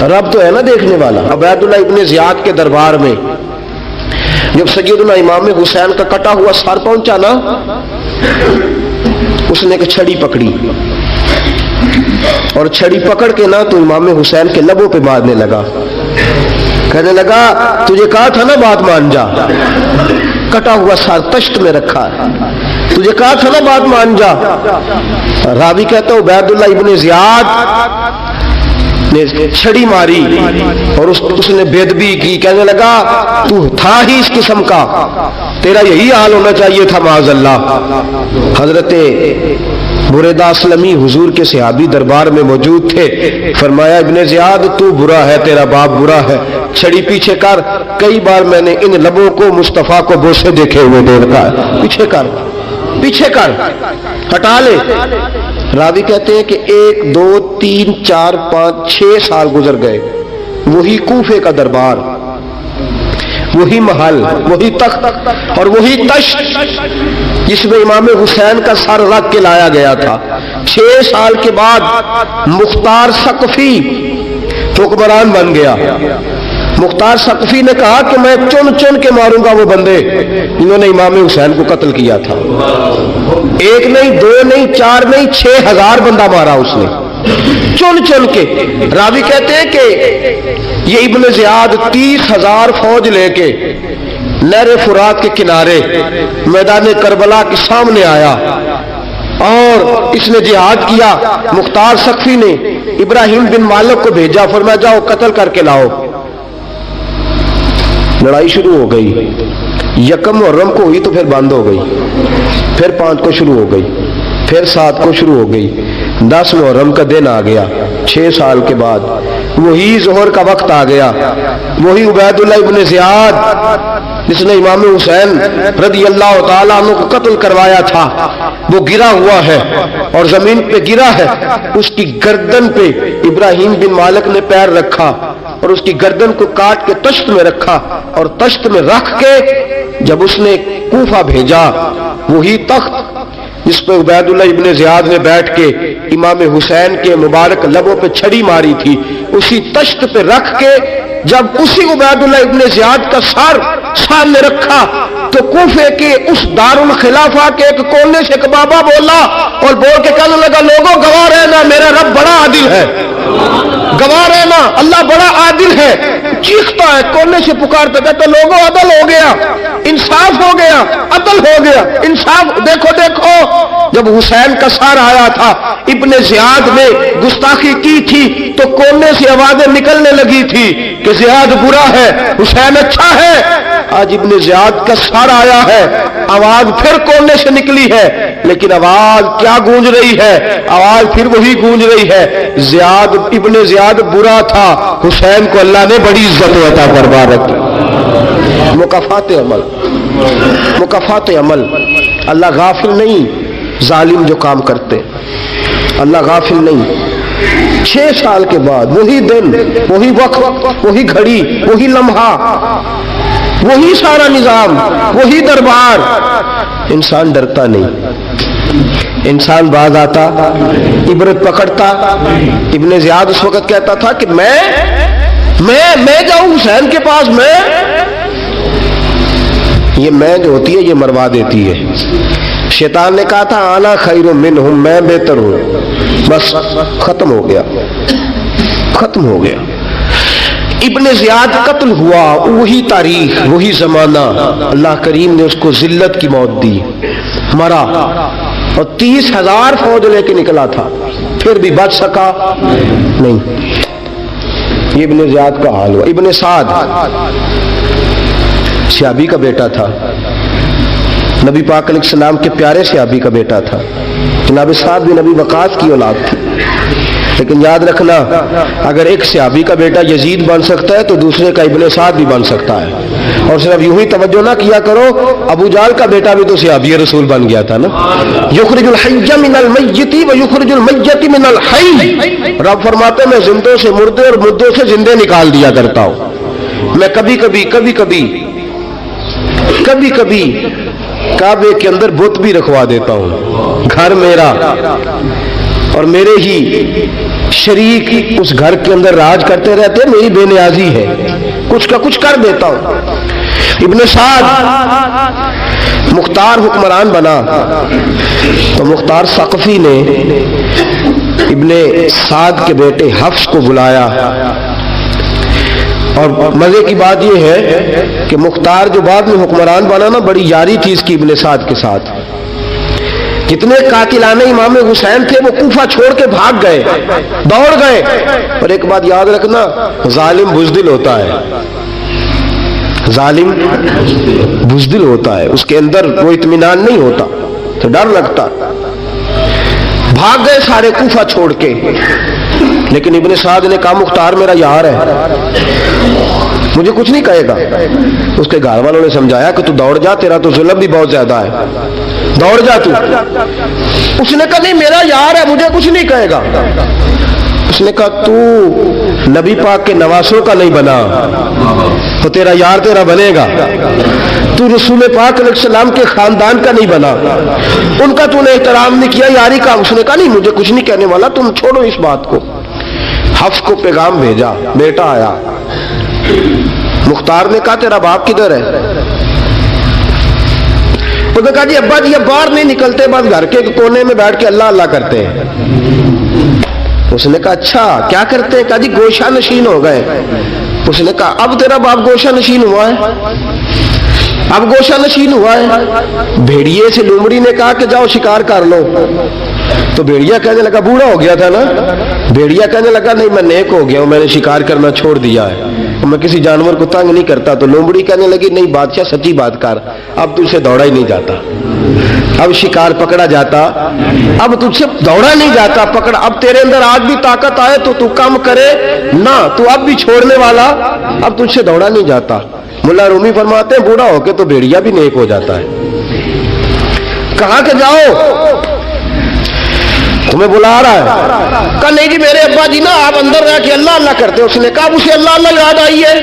رب تو ہے نا دیکھنے والا۔ عبیداللہ ابن زیاد کے دربار میں جب سیدنا امام حسین کا کٹا ہوا سر پہنچا نا، اس نے ایک چھڑی پکڑی اور چھڑی پکڑ کے نا تو امام حسین کے لبوں پہ مارنے لگا، کہنے لگا تجھے کہا تھا نا بات مان جا، کٹا ہوا سر تشت میں رکھا ہے، تجھے کہا تھا نا بات مان جا۔ راوی کہتا ہے عبیداللہ ابن زیاد نے چھڑی ماری اور اس نے بے ادبی کی، کہنے لگا تو تھا ہی اس قسم کا، تیرا یہی حال ہونا چاہیے تھا معاذ اللہ۔ حضرت بریدہ اسلمی حضور کے صحابی دربار میں موجود تھے، فرمایا ابن زیاد تو برا ہے، تیرا باپ برا ہے، چھڑی پیچھے کر۔ کئی بار میں نے ان لبوں کو مصطفیٰ کو بوسے دیکھے ہوئے دیکھا ہے، پیچھے کر، پیچھے کر، ہٹا لے۔ راوی کہتے ہیں کہ 1 2 3 4 5 6 سال گزر گئے، وہی کوفے کا دربار، وہی محل، وہی تخت اور وہی تشت جس میں امام حسین کا سر رکھ کے لایا گیا تھا۔ 6 سال کے بعد مختار ثقفی حکمران بن گیا۔ مختار ثقفی نے کہا کہ میں چن چن کے ماروں گا وہ بندے جنہوں نے امام حسین کو قتل کیا تھا۔ 1 نہیں 2 نہیں 4 نہیں 6000 بندہ مارا اس نے، چن چن کے۔ راوی کہتے ہیں کہ یہ ابن زیاد 30,000 فوج لے کے نہر فرات کے کنارے میدان کربلا کے سامنے آیا اور اس نے جہاد کیا۔ مختار ثقفی نے ابراہیم بن مالک کو بھیجا، فرمایا جاؤ قتل کر کے لاؤ۔ لڑائی شروع ہو گئی، 1 محرم کو ہوئی تو پھر بند ہو گئی، پھر 5 کو شروع ہو گئی، پھر 7 کو شروع ہو گئی، 10 محرم کا دن آ گیا۔ 6 سال کے بعد وہی ظہر کا وقت آ گیا، وہی عبیداللہ ابن زیاد جس نے امام حسین رضی اللہ تعالیٰ عنہ کو قتل کروایا تھا، وہ گرا ہوا ہے اور زمین پہ گرا ہے، اس کی گردن پہ ابراہیم بن مالک نے پیر رکھا اور اس کی گردن کو کاٹ کے تشت میں رکھا، اور تشت میں رکھ کے جب اس نے کوفہ بھیجا، وہی تخت جس پہ عبیداللہ ابن زیاد نے بیٹھ کے امام حسین کے مبارک لبوں پہ چھڑی ماری تھی، اسی تشت پہ رکھ کے جب اسی عبیداللہ ابن زیاد کا سر سامنے رکھا تو کوفے کے اس دارالخلافہ کے ایک کونے سے ایک بابا بولا اور بول کے کہنے لگا لوگوں گواہ رہنا میرا رب بڑا عادل ہے، گواہ رہنا اللہ بڑا عادل ہے۔ چیختا ہے کونے سے پکارتا، کہتا لوگوں عدل ہو گیا، انصاف ہو گیا، عدل ہو گیا، انصاف۔ دیکھو دیکھو جب حسین کا سر آیا تھا، ابن زیاد نے گستاخی کی تھی تو کونے سے آوازیں نکلنے لگی تھی کہ زیاد برا ہے حسین اچھا ہے۔ آج ابن زیاد کا سر آیا ہے، آواز پھر کونے سے نکلی ہے، لیکن آواز کیا گونج رہی ہے؟ آواز پھر وہی گونج رہی ہے، زیاد ابن زیاد برا تھا، حسین کو اللہ نے بڑی عزت عطا فرما رکھی۔ مکافات عمل، مکافات عمل، اللہ غافل نہیں ظالم جو کام کرتے، اللہ غافل نہیں۔ 6 سال کے بعد وہی دن، وہی وقت، وہی گھڑی، وہی لمحہ، وہی سارا نظام، وہی دربار۔ انسان ڈرتا نہیں، انسان باز آتا، عبرت پکڑتا۔ ابن زیاد اس وقت کہتا تھا کہ میں جاؤں حسین کے پاس، یہ میں جو ہوتی ہے یہ مروا دیتی ہے۔ شیطان نے کہا تھا انا خیر منہم، میں بہتر ہوں، بس ختم ہو گیا، ختم ہو گیا۔ ابن زیاد قتل ہوا، وہی تاریخ، وہی زمانہ، اللہ کریم نے اس کو ذلت کی موت دی، مرا، اور 30,000 فوج لے کے نکلا تھا، پھر بھی بچ سکا نہیں۔ یہ ابن زیاد کا حال ہوا۔ ابن سعد صحابی کا بیٹا تھا، نبی پاک علیہ السلام کے پیارے صحابی کا بیٹا تھا، جناب سعد بن نبی وقاص کی اولاد تھی۔ لیکن یاد رکھنا اگر ایک صحابی کا بیٹا یزید بن سکتا ہے تو دوسرے کا ابن سعد بھی بن سکتا ہے۔ اور صرف یوں ہی توجہ نہ کیا کرو، ابو جہل کا بیٹا بھی تو صحابی رسول بن گیا تھا نا۔ یخرج الحی من المیت ویخرج المیت من الحی، رب فرماتے ہیں میں زندوں سے مردے اور مردوں سے زندے نکال دیا کرتا ہوں۔ میں کبھی کبھی کعبے کے اندر بت بھی رکھوا دیتا ہوں، گھر میرا اور میرے ہی शरीक उस घर के अंदर राज करते रहते हैं, मेरी बेनियाजी है, कुछ का कुछ कर देता हूं। इब्ने साद मुख्तार हुक्मरान बना तो मुख्तार सक़फ़ी ने इब्ने साद के बेटे हफ्स को बुलाया। और मजे की बात यह है कि मुख्तार जो बाद में हुक्मरान बना ना, बड़ी यारी थी इसकी इब्ने साद के साथ। जितने कातिलाने इमाम हुसैन थे वो कूफा छोड़ के भाग गए, दौड़ गए। और एक बात याद रखना, जालिम बुज़दिल होता है, जालिम बुज़दिल होता है, उसके अंदर वो इत्मीनान नहीं होता, तो डर लगता। भाग गए सारे कूफा छोड़ के, लेकिन इब्ने साद ने कहा मुख्तार मेरा यार है, मुझे कुछ नहीं कहेगा। उसके घर वालों ने समझाया कि तू दौड़ जा, तेरा तो जुल्म भी बहुत ज्यादा है, दौड़ जा तू। उसने कहा नहीं मेरा यार है, मुझे कुछ नहीं कहेगा। उसने कहा तू नबी पाक के नवासों का नहीं बना तो तेरा यार तेरा बनेगा, तू रसूल पाक अलैहिस्सलाम के खानदान का नहीं बना, उनका तूने एहतराम नहीं किया, यारी का। उसने कहा नहीं मुझे कुछ नहीं कहने वाला, तुम छोड़ो इस बात को। हफ्स को पैगाम भेजा, बेटा आया। मुख्तार ने कहा तेरा बाप किधर है? उसने कहा जी अब्बा जी अब बाहर नहीं निकलते, बस घर के कोने में बैठ के अल्लाह अल्लाह करते हैं। उसने कहा अच्छा क्या करते हैं? कहा जी गोशा नशीन हो गए। उसने कहा अब तेरा बाप गोशा नशीन हुआ है? अब गोशा नशीन हुआ है। भेड़िए से लोमड़ी ने कहा कि जाओ शिकार कर लो, तो भेड़िया कहने लगा, बूढ़ा हो गया था ना, भेड़िया कहने लगा नहीं मैं नेक हो गया हूं, मैंने शिकार करना छोड़ दिया है, मैं किसी जानवर को तंग नहीं करता। तो लोमड़ी कहने लगी नहीं बादशाह सच्ची बात कर, अब तुझसे दौड़ा ही नहीं जाता, अब शिकार पकड़ा जाता, अब तुझसे दौड़ा नहीं जाता, पकड़ा। अब तेरे अंदर आज भी ताकत आए तो तू कम करे ना, तू अब भी छोड़ने वाला, अब तुझसे दौड़ा नहीं जाता। मुल्ला रूमी फरमाते हैं बूढ़ा होके तो भेड़िया भी नेक हो जाता है। कहां के जाओ, तुम्हें बुला रहा है। कहा नहीं जी मेरे अब्बा जी ना आप अंदर रह के अल्लाह अल्लाह करते। उसने कहा उसे अल्लाह अल्लाह याद आई है,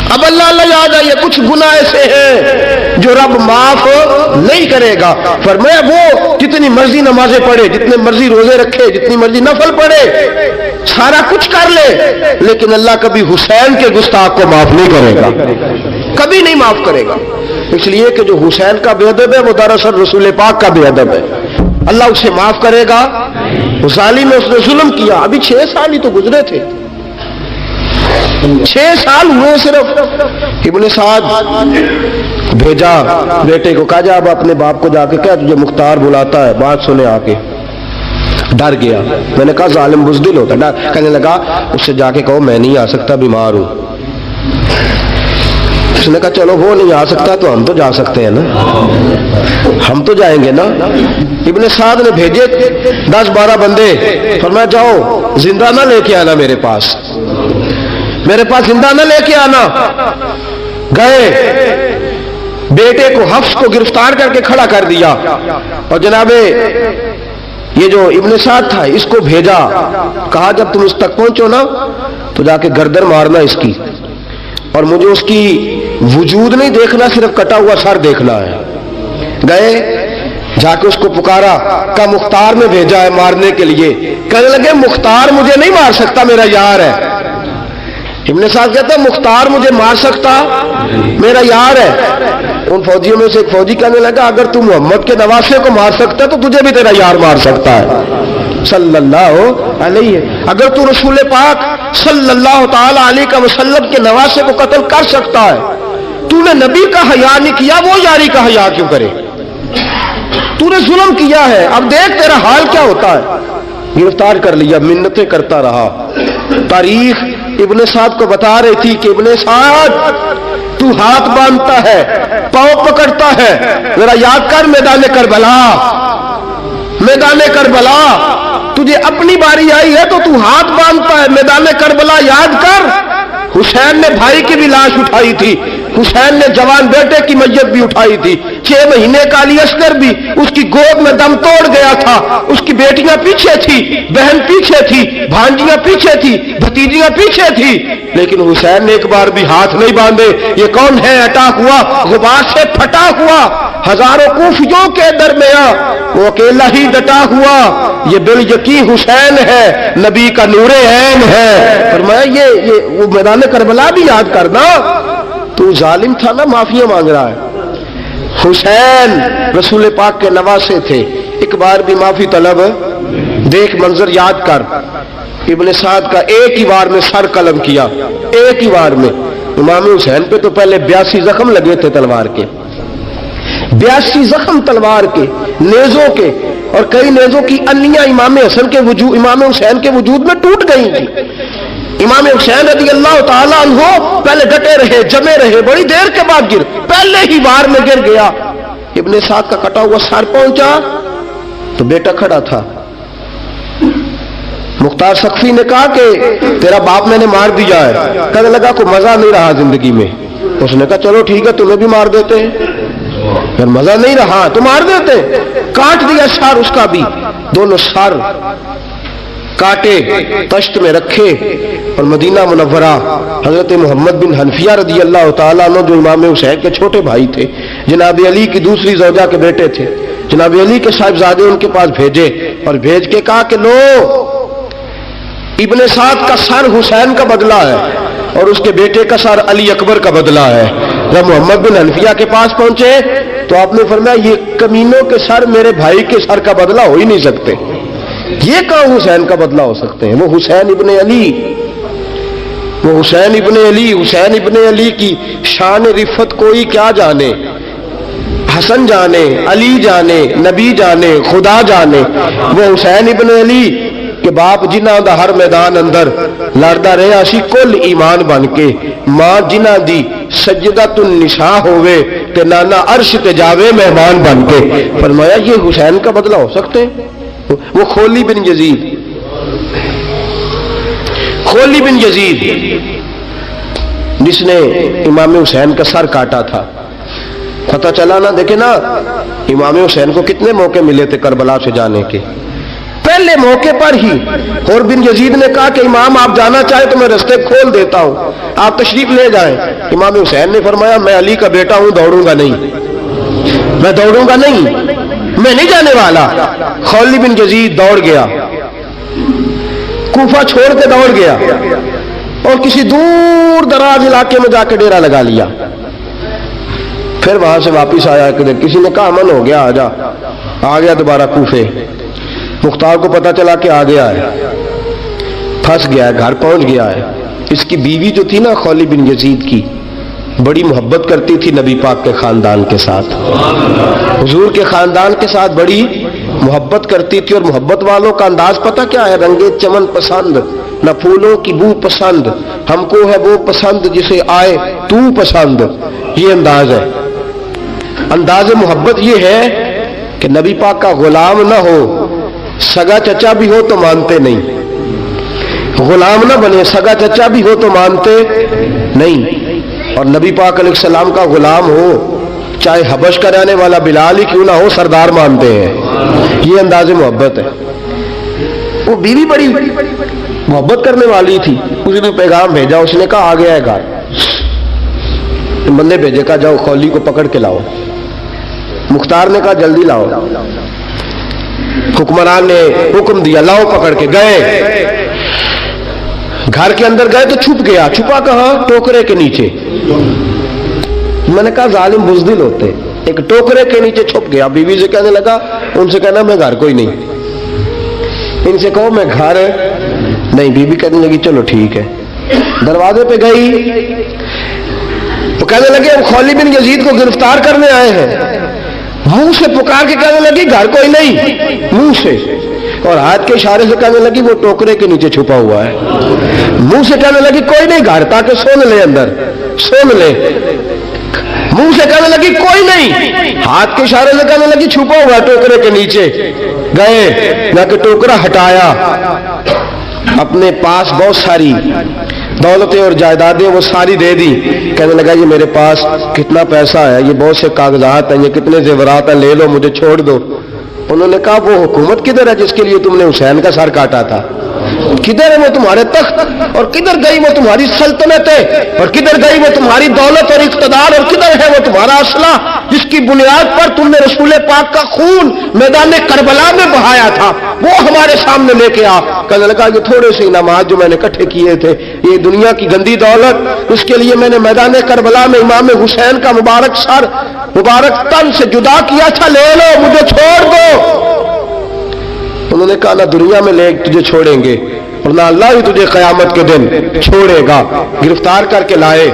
अब अल्लाह अल्लाह याद आई है, कुछ गुनाह ऐसे हैं जो रब माफ नहीं करेगा। फरमाया वो जितनी मर्जी नमाजें पढ़े, जितने मर्जी रोजे रखे, जितनी मर्जी नफल पढ़े, सारा कुछ कर ले, लेकिन अल्लाह कभी हुसैन के गुस्ताख को माफ नहीं करेगा, कभी नहीं माफ करेगा। इसलिए कि जो हुसैन का बेअदब है वो दरअसल रसूल पाक का बेअदब है, अल्लाह उसे माफ करेगा। जालिम में उसने जुल्म किया, अभी 6 साल ही तो गुजरे थे, 6 साल हुए सिर्फ। इब्ने साद भेजा बेटे को, कहा जा अब अपने बाप को जाके क्या तुझे मुख्तार बुलाता है, बात सुने आके। डर गया, मैंने कहा जालिम बुज़दिल होता। डर कहने लगा उससे जाके कहो मैं नहीं आ सकता, बीमार हूं। उसने कहा चलो वो नहीं आ सकता तो हम तो जा सकते हैं ना, हम तो जाएंगे ना। इब्ने साद ने भेजे 10-12 बंदे, फरमाया जाओ जिंदा ना लेके आना मेरे पास जिंदा ना लेके आना। गए, बेटे को हफ्स को गिरफ्तार करके खड़ा कर दिया और जनाबे ये जो इब्ने साद था इसको भेजा, कहा जब तुम इस तक पहुंचो ना तो जाके गर्दन मारना इसकी, और मुझे उसकी वजूद नहीं देखना, सिर्फ कटा हुआ सर देखना है। गए, जाके उसको पुकारा, का मुख्तार ने भेजा है मारने के लिए। कहने लगे मुख्तार मुझे नहीं मार सकता, मेरा यार है। इब्ने साद कहता मुख्तार मुझे मार सकता, मेरा यार है। उन फौजियों में से एक फौजी कहने लगा अगर तू मोहम्मद के नवासे को मार सकता है तो तुझे भी तेरा यार मार सकता है सल्लल्लाहु अलैहि। अगर तू रसूल पाक सल्लल्लाहु ताला अलैहि वसल्लम के नवासे को कत्ल कर सकता है, तूने नबी का हया नहीं किया, वो यारी का हया क्यों करे? तूने जुल्म किया है, अब देख तेरा हाल क्या होता है। गिरफ्तार कर लिया, मिन्नतें करता रहा। तारीख इब्ने साद को बता रही थी कि इब्ने साद तू हाथ बांधता है, पांव पकड़ता है, जरा याद कर मैदाने करबला, मैदाने करबला तुझे अपनी बारी आई है तो तू हाथ बांधता है, मैदाने करबला याद कर, حسین نے بھائی کی بھی لاش اٹھائی تھی، حسین نے جوان بیٹے کی میت بھی اٹھائی تھی، 6 مہینے کا علی اصغر بھی اس کی گود میں دم توڑ گیا تھا، اس کی بیٹیاں پیچھے تھی، بہن پیچھے تھی، بھانجیاں پیچھے تھی، بھتیجیاں پیچھے تھی، لیکن حسین نے ایک بار بھی ہاتھ نہیں باندھے۔ یہ کون ہے؟ اٹا ہوا، غبار سے پھٹا ہوا، ہزاروں کوفیوں کے درمیان وہ اکیلا ہی ڈٹا ہوا، یہ بال یقین حسین ہے، نبی کا نور عین ہے۔ فرمایا یہ وہ میدان کربلا بھی یاد کرنا، تو ظالم تھا نا، معافیاں مانگ رہا ہے۔ حسین رسول پاک کے نواسے تھے، ایک بار بھی معافی طلب، دیکھ منظر یاد کر، ابن سعد کا ایک ہی بار میں سر قلم کیا، ایک ہی بار میں۔ امام حسین پہ تو پہلے 82 زخم لگے تھے تلوار کے، 82 زخم تلوار کے، نیزوں کے، اور کئی نیزوں کی انیاں امام حسین کے وجود میں ٹوٹ گئی تھی۔ امام حسین رضی اللہ تعالیٰ عنہ پہلے ڈٹے رہے، جمے رہے، بڑی دیر کے بعد پہلے ہی بار میں گر گیا۔ ابن سعد کا کٹا ہوا سر پہنچا تو بیٹا کھڑا تھا۔ مختار سقفی نے کہا کہ تیرا باپ میں نے مار دیا ہے۔ کہنے لگا کوئی مزہ نہیں رہا زندگی میں۔ اس نے کہا چلو ٹھیک ہے، تمہیں بھی مار دیتے ہیں۔ اگر مزہ نہیں رہا تو مار دیتے۔ کاٹ دیا سر اس کا بھی، دونوں سر کاٹے، تشت میں رکھے، اور مدینہ منورہ حضرت محمد بن حنفیہ رضی اللہ تعالیٰ عنہ جو امام حسین کے چھوٹے بھائی تھے، جناب علی کی دوسری زوجہ کے بیٹے تھے، جناب علی کے صاحبزادے ان کے پاس بھیجے، اور بھیج کے کہا کہ لو ابن سعد کا سر حسین کا بدلہ ہے اور اس کے بیٹے کا سر علی اکبر کا بدلہ ہے۔ جب محمد بن حنفیہ کے پاس پہنچے تو آپ نے فرمایا یہ کمینوں کے سر میرے بھائی کے سر کا بدلہ ہو ہی نہیں سکتے، یہ کہاں حسین کا بدلہ ہو سکتے ہیں؟ وہ حسین ابن علی، وہ حسین ابن علی، حسین ابن علی کی شان رفت کوئی کیا جانے، حسن جانے، علی جانے، نبی جانے، خدا جانے۔ وہ حسین ابن علی کہ باپ جنہ دا ہر میدان اندر لڑدا رہا سی کل ایمان بن کے، ماں جنہ دی سجدۃ النساء ہوئے تے نانا عرش تے جاوے مہمان بن کے۔ فرمایا یہ حسین کا بدلہ ہو سکتے ہیں؟ وہ خولی بن یزید، خولی بن یزید جس نے امام حسین کا سر کاٹا تھا، پتہ چلا نا، دیکھیں نا امام حسین کو کتنے موقع ملے تھے کربلا سے جانے کے، پہلے موقع پر ہی اور بن یزید نے کہا کہ امام آپ جانا چاہیں تو میں رستے کھول دیتا ہوں، آپ تشریف لے جائیں۔ امام حسین نے فرمایا میں علی کا بیٹا ہوں، دوڑوں گا نہیں، میں دوڑوں گا نہیں، میں نہیں جانے والا۔ خولی بن یزید دوڑ گیا، کوفہ چھوڑ کے دوڑ گیا اور کسی دور دراز علاقے میں جا کے ڈیرا لگا لیا۔ پھر وہاں سے واپس آیا، کسی نے کہا امن ہو گیا، آ گیا دوبارہ کوفے۔ مختار کو پتا چلا کہ آ گیا ہے، پھنس گیا ہے، گھر پہنچ گیا ہے۔ اس کی بیوی جو تھی نا خولی بن یزید کی، بڑی محبت کرتی تھی نبی پاک کے خاندان کے ساتھ، حضور کے خاندان کے ساتھ بڑی محبت کرتی تھی، اور محبت والوں کا انداز پتہ کیا ہے؟ رنگے چمن پسند، نہ پھولوں کی بو پسند، ہم کو ہے وہ پسند جسے آئے تو پسند۔ یہ انداز ہے، انداز محبت یہ ہے کہ نبی پاک کا غلام نہ ہو، سگا چچا بھی ہو تو مانتے نہیں، غلام نہ بنے، سگا چچا بھی ہو تو مانتے نہیں، اور نبی پاک علیہ السلام کا غلام ہو، چاہے حبش کا رہنے والا بلال ہی کیوں نہ ہو، سردار مانتے ہیں۔ یہ انداز محبت ہے۔ وہ بیوی بڑی محبت کرنے والی تھی، اسی نے پیغام بھیجا، اس نے کہا آ گیا ہے گھر، بندے بھیجے، کہا جاؤ خولی کو پکڑ کے لاؤ۔ مختار نے کہا جلدی لاؤ، حکمران نے حکم دیا لاؤ، پکڑ کے گئے، گھر کے اندر گئے تو چھپ گیا۔ چھپا کہاں؟ ٹوکرے کے نیچے۔ میں نے کہا ظالم بزدل ہوتے، ایک ٹوکرے کے نیچے چھپ گیا۔ بیوی سے کہنے لگا، ان سے کہنا میں گھر کوئی نہیں، ان سے کہو میں گھر نہیں۔ بیوی کہنے لگی چلو ٹھیک ہے۔ دروازے پہ گئی تو کہنے لگے ہم خولی بن یزید کو گرفتار کرنے آئے ہیں۔ منہ سے پکار کے کہنے لگی گھر کوئی نہیں، منہ سے، اور ہاتھ کے اشارے سے کہنے لگی وہ ٹوکرے کے نیچے چھپا ہوا ہے۔ منہ سے کہنے لگی کوئی نہیں گھر، تاکہ سون لے اندر، سون لے۔ منہ سے کہنے لگی کوئی نہیں، ہاتھ کے اشارے سے کہنے لگی چھپا ہوا ہے ٹوکرے کے نیچے۔ گئے، جا کے ٹوکرا ہٹایا، اپنے پاس بہت ساری दौलतें और जायदादें वो सारी दे दी। कहने लगा ये मेरे पास कितना पैसा है, ये बहुत से कागजात हैं, ये कितने जेवरात हैं, ले लो, मुझे छोड़ दो। उन्होंने कहा वो हुकूमत किधर है जिसके लिए तुमने हुसैन का सर काटा था? किधर है वो तुम्हारे तख्त, और किधर गई वो तुम्हारी सल्तनतें, और किधर गई वो तुम्हारी दौलत और इक़्तिदार, और किधर है वो तुम्हारा असला जिसकी बुनियाद पर तुमने रसूल पाक का खून मैदान करबला में बहाया था, वो हमारे सामने लेके आ। कहने लगा ये थोड़े से इनामात जो मैंने इकट्ठे किए थे, ये दुनिया की गंदी दौलत, इसके लिए मैंने मैदान करबला में इमाम हुसैन का मुबारक सर, मुबारक तन से जुदा किया था, ले लो, मुझे छोड़ दो। उन्होंने कहा ना दुनिया में ले तुझे छोड़ेंगे और ना अल्लाह ही तुझे क़यामत के दिन छोड़ेगा। गिरफ्तार करके लाए,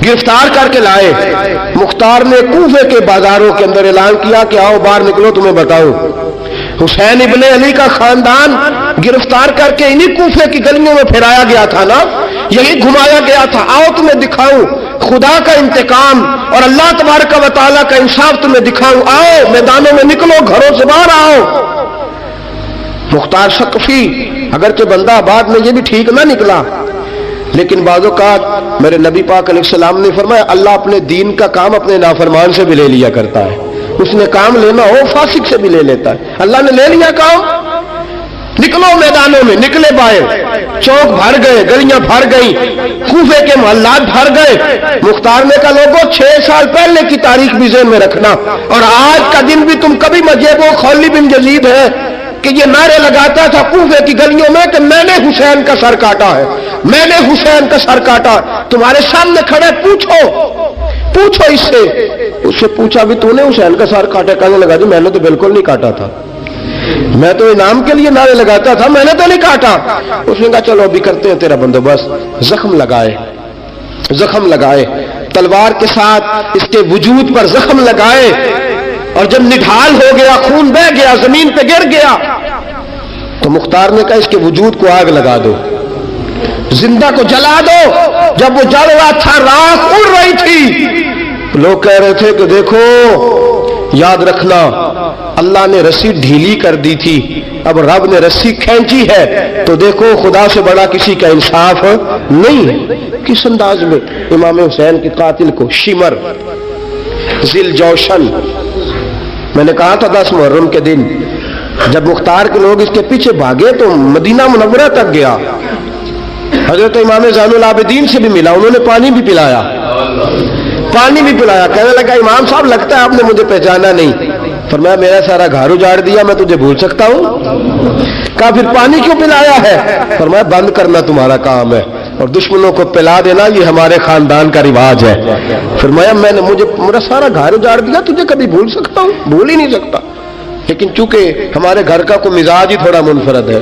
गिरफ्तार करके लाए। मुख्तार ने कूफे के बाजारों के अंदर ऐलान किया कि आओ बाहर निकलो, तुम्हें बताओ हुसैन इब्ने अली का खानदान गिरफ्तार करके इन्हीं कूफे की गलियों में फिराया गया था ना, यही घुमाया गया था, आओ तुम्हें दिखाऊं खुदा का इंतकाम और अल्लाह तबारक व तआला का इंसाफ तुम्हें दिखाऊं, आओ मैदानों में निकलो, घरों से बाहर आओ। मुख्तार सकफी अगरचे बंदा बाद में ये भी ठीक ना निकला, लेकिन बाज़ औक़ात मेरे नबी पाक अलैहिस्सलाम ने फरमाया अल्लाह अपने दीन का काम अपने नाफरमान से भी ले लिया करता है। उसने काम लेना हो फासिक से भी ले लेता है। अल्लाह ने ले लिया काम, निकलो मैदानों में, निकले बाहर, चौक भर गए, गलियां भर गई, कूफे के मोहल्लात भर गए। मुख्तार ने कहा लोगों 6 साल पहले की तारीख भी ज़हन में रखना, और आज का दिन भी तुम कभी मजेबो खौली बिन यजीद है कि ये नारे लगाता था कूफे की गलियों में कि मैंने हुसैन का सर काटा है, मैंने हुसैन का सर काटा। तुम्हारे सामने खड़े, पूछो पूछो इससे। उससे पूछा भी तूने हुसैन का सर काटा? कहने लगा जी मैंने तो बिल्कुल नहीं काटा था, मैं तो इनाम के लिए नारे लगाता था, मैंने तो नहीं काटा। उसने कहा चलो अभी करते हैं तेरा बंदोबस्त। जख्म लगाए, जख्म लगाए, तलवार के साथ इसके वजूद पर जख्म लगाए, और जब निढाल हो गया, खून बह गया, जमीन पे गिर गया, तो मुख्तार ने कहा इसके वजूद को आग लगा दो, जिंदा को जला दो। जब वो जल रहा था, राख उड़ रही थी, लोग कह रहे थे कि देखो याद रखना अल्लाह ने रस्सी ढीली कर दी थी, अब रब ने रस्सी खींची है, तो देखो खुदा से बड़ा किसी का इंसाफ नहीं है। किस अंदाज में इमाम हुसैन के कातिल को शिमर जिल जौशन, मैंने कहा था 10 मुहर्रम के दिन जब मुख्तार के लोग इसके पीछे भागे तो मदीना मुनव्वरा तक गया, हजरत इमाम ज़ैनुल आबिदीन से भी मिला, उन्होंने पानी भी पिलाया, पानी भी पिलाया। कहने लगा इमाम साहब लगता है आपने मुझे पहचाना नहीं। फरमाया मेरा सारा घर उजाड़ दिया, मैं तुझे भूल सकता हूं? कहा फिर पानी क्यों पिलाया है? फरमाया बंद करना तुम्हारा काम है और दुश्मनों को पिला देना ये हमारे खानदान का रिवाज है। फरमाया मैंने मेरा सारा घर उजाड़ दिया, तुझे कभी भूल सकता हूं? भूल ही नहीं सकता। लेकिन चूंकि हमारे घर का कोई मिजाज ही थोड़ा मुनफरद है,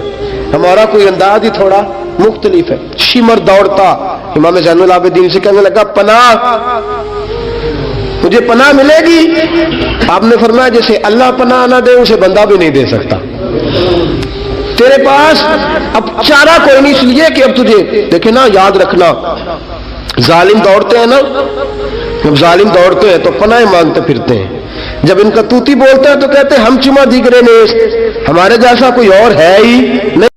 हमारा कोई अंदाज ही थोड़ा मुख्तलिफ है। शिमर दौड़ता इमाम ज़ैनुल आबिदीन से कहने लगा पनाह, मुझे पनाह मिलेगी? आपने फरमाया जैसे अल्लाह पनाह ना दे उसे बंदा भी नहीं दे सकता। तेरे पास अब चारा कोई नहीं, इसलिए कि अब तुझे देखे ना, याद रखना जालिम दौड़ते हैं ना, जब जालिम दौड़ते हैं तो पनाह मांगते फिरते हैं, जब इनका तूती बोलता है तो कहते हैं हम चुमा दिगरे ने, हमारे जैसा कोई और है ही नहीं।